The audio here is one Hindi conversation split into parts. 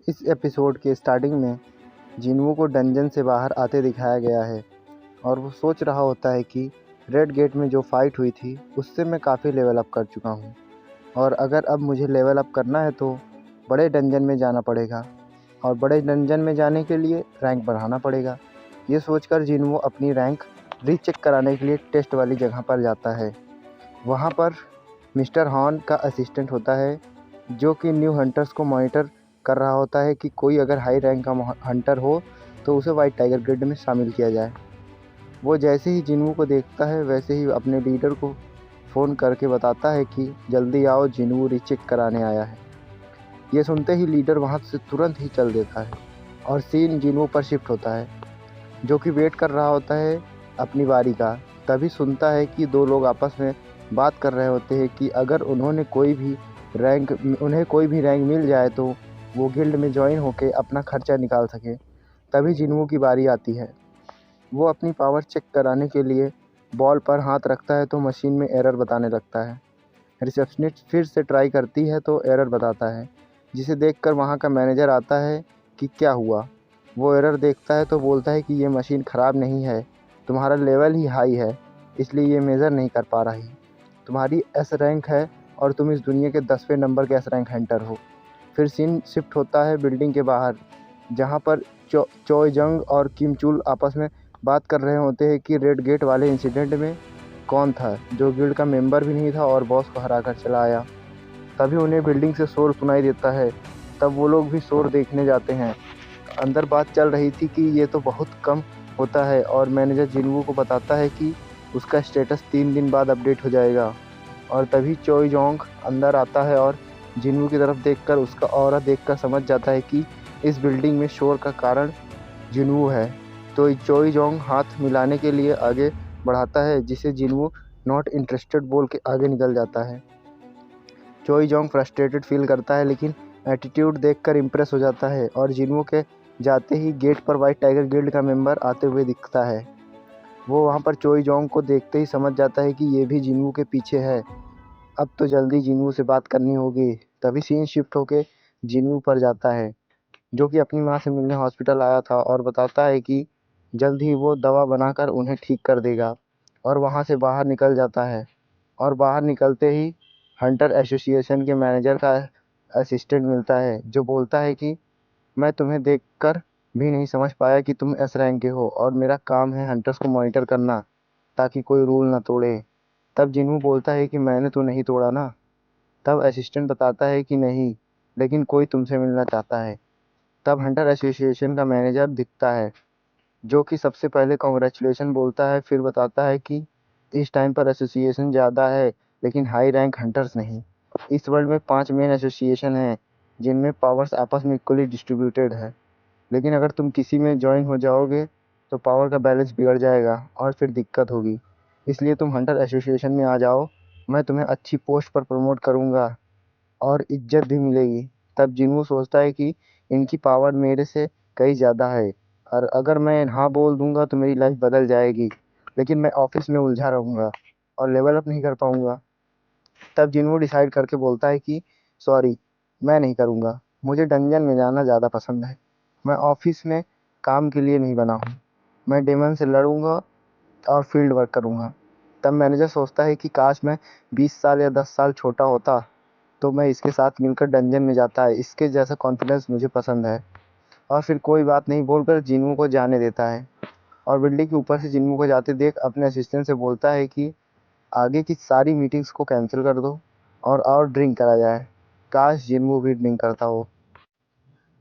इस एपिसोड के स्टार्टिंग में जिन्वू को डंजन से बाहर आते दिखाया गया है और वो सोच रहा होता है कि रेड गेट में जो फाइट हुई थी उससे मैं काफ़ी लेवल अप कर चुका हूँ और अगर अब मुझे लेवल अप करना है तो बड़े डंजन में जाना पड़ेगा और बड़े डंजन में जाने के लिए रैंक बढ़ाना पड़ेगा। ये सोचकर जिन्वू अपनी रैंक रीचेक कराने के लिए टेस्ट वाली जगह पर जाता है। वहाँ पर मिस्टर हॉर्न का असिस्टेंट होता है जो कि न्यू हंटर्स को मॉनिटर कर रहा होता है कि कोई अगर हाई रैंक का हंटर हो तो उसे वाइट टाइगर गिल्ड में शामिल किया जाए। वो जैसे ही जिन्वू को देखता है वैसे ही अपने लीडर को फ़ोन करके बताता है कि जल्दी आओ, जिन्वू रीचेक कराने आया है। ये सुनते ही लीडर वहाँ से तुरंत ही चल देता है और सीन जिन्वू पर शिफ्ट होता है जो कि वेट कर रहा होता है अपनी बारी का। तभी सुनता है कि दो लोग आपस में बात कर रहे होते हैं कि अगर उन्हें कोई भी रैंक मिल जाए तो वो गिल्ड में ज्वाइन होकर अपना खर्चा निकाल सके। तभी जिन्वू की बारी आती है। वो अपनी पावर चेक कराने के लिए बॉल पर हाथ रखता है तो मशीन में एरर बताने लगता है। रिसेप्शनिस्ट फिर से ट्राई करती है तो एरर बताता है, जिसे देखकर वहाँ का मैनेजर आता है कि क्या हुआ। वो एरर देखता है तो बोलता है कि ये मशीन ख़राब नहीं है, तुम्हारा लेवल ही हाई है इसलिए ये मेज़र नहीं कर पा रही। तुम्हारी एस रैंक है और तुम इस दुनिया के 10वें नंबर के एस रैंक हंटर हो। फिर सीन शिफ्ट होता है बिल्डिंग के बाहर, जहाँ पर चोय जंग और किम चुल आपस में बात कर रहे होते हैं कि रेड गेट वाले इंसिडेंट में कौन था जो गिल्ड का मेंबर भी नहीं था और बॉस को हरा कर चला आया। तभी उन्हें बिल्डिंग से शोर सुनाई देता है। तब वो लोग भी शोर देखने जाते हैं। अंदर बात चल रही थी कि ये तो बहुत कम होता है और मैनेजर जिन्वू को बताता है कि उसका स्टेटस 3 दिन बाद अपडेट हो जाएगा। और तभी चोय जोंग अंदर आता है और जिन्वू की तरफ देखकर उसका ऑरा देखकर समझ जाता है कि इस बिल्डिंग में शोर का कारण जिन्वू है। तो चोय जोंग हाथ मिलाने के लिए आगे बढ़ाता है, जिसे जिन्वू नॉट इंटरेस्टेड बोल के आगे निकल जाता है। चोय जोंग फ्रस्ट्रेटेड फील करता है लेकिन एटीट्यूड देखकर इम्प्रेस हो जाता है और जिन्वू के जाते ही गेट पर वाइट टाइगर गिल्ड का मेंबर आते हुए दिखता है। वो वहाँ पर चोय जोंग को देखते ही समझ जाता है कि ये भी जिन्वू के पीछे है। अब तो जल्दी जिन्वू से बात करनी होगी। तभी सीन शिफ्ट होके जिन्वू पर जाता है जो कि अपनी माँ से मिलने हॉस्पिटल आया था और बताता है कि जल्द ही वो दवा बनाकर उन्हें ठीक कर देगा और वहाँ से बाहर निकल जाता है। और बाहर निकलते ही हंटर एसोसिएशन के मैनेजर का असिस्टेंट मिलता है जो बोलता है कि मैं तुम्हें देखकर भी नहीं समझ पाया कि तुम एस रैंक के हो और मेरा काम है हंटर्स को मॉनिटर करना ताकि कोई रूल ना तोड़े। तब जिन्वू बोलता है कि मैंने तो नहीं तोड़ा ना। तब असिस्टेंट बताता है कि नहीं, लेकिन कोई तुमसे मिलना चाहता है। तब हंटर एसोसिएशन का मैनेजर दिखता है जो कि सबसे पहले कॉन्ग्रेचुलेशन बोलता है, फिर बताता है कि इस टाइम पर एसोसिएशन ज़्यादा है लेकिन हाई रैंक हंटर्स नहीं। इस वर्ल्ड में 5 मेन एसोसिएशन हैं जिनमें पावर्स आपस में इक्वली डिस्ट्रीब्यूटेड है, लेकिन अगर तुम किसी में ज्वाइन हो जाओगे तो पावर का बैलेंस बिगड़ जाएगा और फिर दिक्कत होगी। इसलिए तुम हंटर एसोसिएशन में आ जाओ, मैं तुम्हें अच्छी पोस्ट पर प्रमोट करूँगा और इज्जत भी मिलेगी। तब जिन्वू सोचता है कि इनकी पावर मेरे से कहीं ज़्यादा है और अगर मैं हाँ बोल दूंगा तो मेरी लाइफ बदल जाएगी, लेकिन मैं ऑफिस में उलझा रहूँगा और लेवल अप नहीं कर पाऊँगा। तब जिन्वू डिसाइड करके बोलता है कि सॉरी, मैं नहीं करूँगा, मुझे डंजन में जाना ज़्यादा पसंद है। मैं ऑफिस में काम के लिए नहीं बना हूँ। मैं डेमन से लड़ूंगा और फील्ड वर्क करूँगा। तब मैनेजर सोचता है कि काश मैं 20 साल या 10 साल छोटा होता तो मैं इसके साथ मिलकर डंजन में जाता है। इसके जैसा कॉन्फिडेंस मुझे पसंद है। और फिर कोई बात नहीं बोलकर जिन्वू को जाने देता है और बिल्डिंग के ऊपर से जिन्वू को जाते देख अपने असिस्टेंट से बोलता है कि आगे की सारी मीटिंग्स को कैंसिल कर दो और ड्रिंक करा जाए। काश जिन्वू भी ड्रिंक करता हो।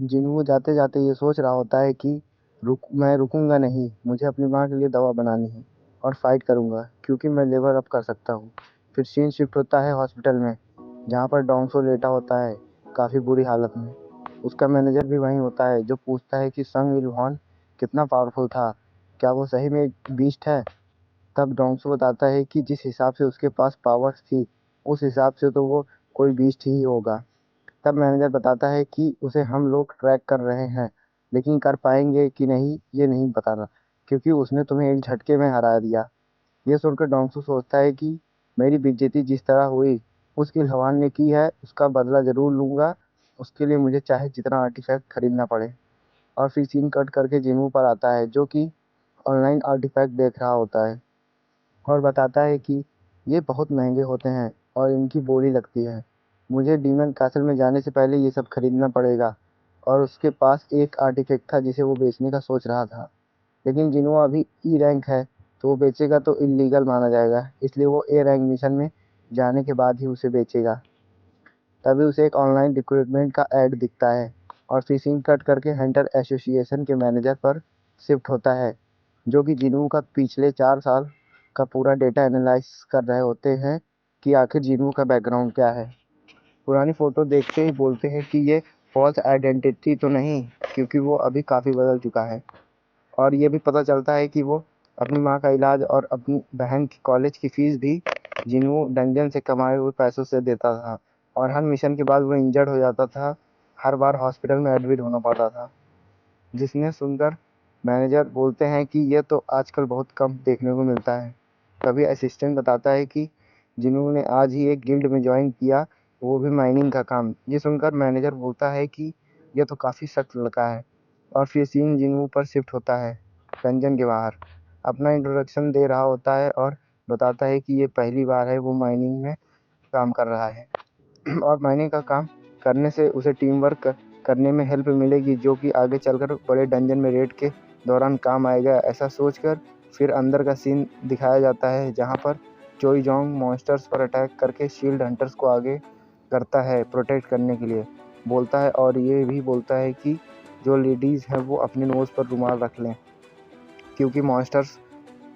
जिन्वू जाते जाते ये सोच रहा होता है कि मैं रुकूंगा नहीं, मुझे अपनी माँ के लिए दवा बनानी है और फाइट करूंगा क्योंकि मैं लेवल अप कर सकता हूँ। फिर सीन शिफ्ट होता है हॉस्पिटल में, जहाँ पर डोंगसो लेटा होता है काफ़ी बुरी हालत में। उसका मैनेजर भी वहीं होता है जो पूछता है कि संग इल्हान कितना पावरफुल था, क्या वो सही में एक बीस्ट है। तब डोंगसो बताता है कि जिस हिसाब से उसके पास पावर्स थी उस हिसाब से तो वो कोई बीस्ट ही होगा। तब मैनेजर बताता है कि उसे हम लोग ट्रैक कर रहे हैं, लेकिन कर पाएंगे कि नहीं ये नहीं बताना, क्योंकि उसने तुम्हें एक झटके में हरा दिया। ये सुनकर डोंगसू सोचता है कि मेरी बेइज्जती जिस तरह हुई उसकी इल्हान ने की है उसका बदला ज़रूर लूँगा उसके लिए मुझे चाहे जितना आर्टिफैक्ट खरीदना पड़े। और फिर सीन कट करके जिन्वू पर आता है, जो कि ऑनलाइन आर्टिफैक्ट देख रहा होता है और बताता है कि ये बहुत महंगे होते हैं और इनकी बोली लगती है। मुझे डीमन कैसल में जाने से पहले ये सब खरीदना पड़ेगा। और उसके पास एक आर्टिफैक्ट था जिसे वो बेचने का सोच रहा था, लेकिन जिन्वू अभी ई रैंक है, तो वो बेचेगा तो इलीगल माना जाएगा, इसलिए वो ए रैंक मिशन में जाने के बाद ही उसे बेचेगा। तभी उसे एक ऑनलाइन रिक्रूटमेंट का ऐड दिखता है और फिर सीन कट करके हंटर एसोसिएशन के मैनेजर पर शिफ्ट होता है, जो कि जिन्वू का पिछले 4 साल का पूरा डेटा एनालाइज कर रहे होते हैं कि आखिर जिन्वू का बैकग्राउंड क्या है। पुरानी फ़ोटो देखते ही बोलते हैं कि ये फॉल्स आइडेंटिटी तो नहीं, क्योंकि वो अभी काफ़ी बदल चुका है। और ये भी पता चलता है कि वो अपनी माँ का इलाज और अपनी बहन की कॉलेज की फ़ीस भी जिन्वू डंजन से कमाए हुए पैसों से देता था। और हर मिशन के बाद वो इंजर्ड हो जाता था, हर बार हॉस्पिटल में एडमिट होना पड़ता था, जिसने सुनकर मैनेजर बोलते हैं कि ये तो आजकल बहुत कम देखने को मिलता है। तभी असिस्टेंट बताता है कि जिन्वू ने आज ही एक गिल्ड में ज्वाइन किया, वो भी माइनिंग का काम। ये सुनकर मैनेजर बोलता है कि यह तो काफ़ी सख्त लड़का है। और फिर सीन जिन्वू पर शिफ्ट होता है, डंजन के बाहर अपना इंट्रोडक्शन दे रहा होता है और बताता है कि ये पहली बार है वो माइनिंग में काम कर रहा है और माइनिंग का काम करने से उसे टीम वर्क करने में हेल्प मिलेगी, जो कि आगे चलकर बड़े डंजन में रेड के दौरान काम आएगा। ऐसा सोचकर फिर अंदर का सीन दिखाया जाता है, जहां पर चोई जोंग मॉन्स्टर्स पर अटैक करके शील्ड हंटर्स को आगे करता है प्रोटेक्ट करने के लिए बोलता है। और ये भी बोलता है कि जो लेडीज़ हैं वो अपने नोज़ पर रुमाल रख लें, क्योंकि मॉन्स्टर्स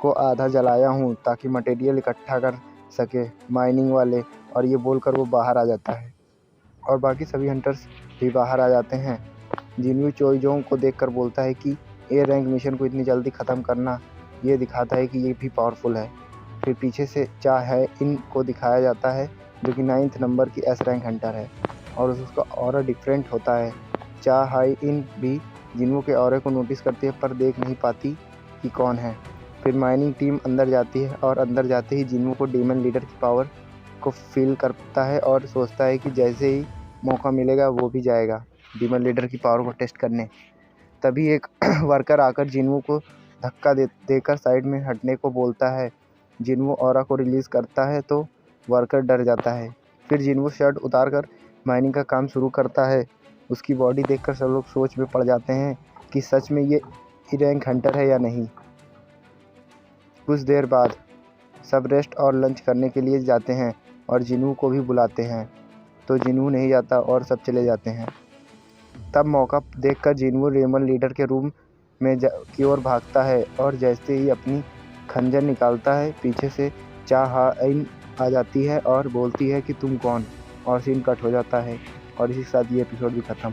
को आधा जलाया हूँ ताकि मटेरियल इकट्ठा कर सके माइनिंग वाले। और ये बोलकर वो बाहर आ जाता है और बाकी सभी हंटर्स भी बाहर आ जाते हैं। जिन्वू चोईजोंग को देखकर बोलता है कि ए रैंक मिशन को इतनी जल्दी ख़त्म करना ये दिखाता है कि ये भी पावरफुल है। फिर पीछे से चा है इन को दिखाया जाता है, जो कि 9th नंबर की एस रैंक हंटर है और उसका ऑरा डिफरेंट होता है। चा हाई इन भी जिन्वू के ऑरे को नोटिस करती है पर देख नहीं पाती कि कौन है। फिर माइनिंग टीम अंदर जाती है और अंदर जाते ही जिन्वू को डीमन लीडर की पावर को फील करता है और सोचता है कि जैसे ही मौका मिलेगा वो भी जाएगा डीमन लीडर की पावर को टेस्ट करने। तभी एक वर्कर आकर जिन्वू को धक्का देकर साइड में हटने को बोलता है। जिन्वू ऑरा को रिलीज़ करता है तो वर्कर डर जाता है। फिर जिन्वू शर्ट उतार कर माइनिंग का काम शुरू करता है। उसकी बॉडी देखकर सब लोग सोच में पड़ जाते हैं कि सच में ये ई रैंक हंटर है या नहीं। कुछ देर बाद सब रेस्ट और लंच करने के लिए जाते हैं और जिन्वू को भी बुलाते हैं, तो जिन्वू नहीं जाता और सब चले जाते हैं। तब मौका देखकर जिन्वू रेमन लीडर के रूम में की ओर भागता है और जैसे ही अपनी खंजर निकालता है, पीछे से चा हा इन आ जाती है और बोलती है कि तुम कौन, और सीन कट हो जाता है। और इसी के साथ ये एपिसोड भी ख़त्म।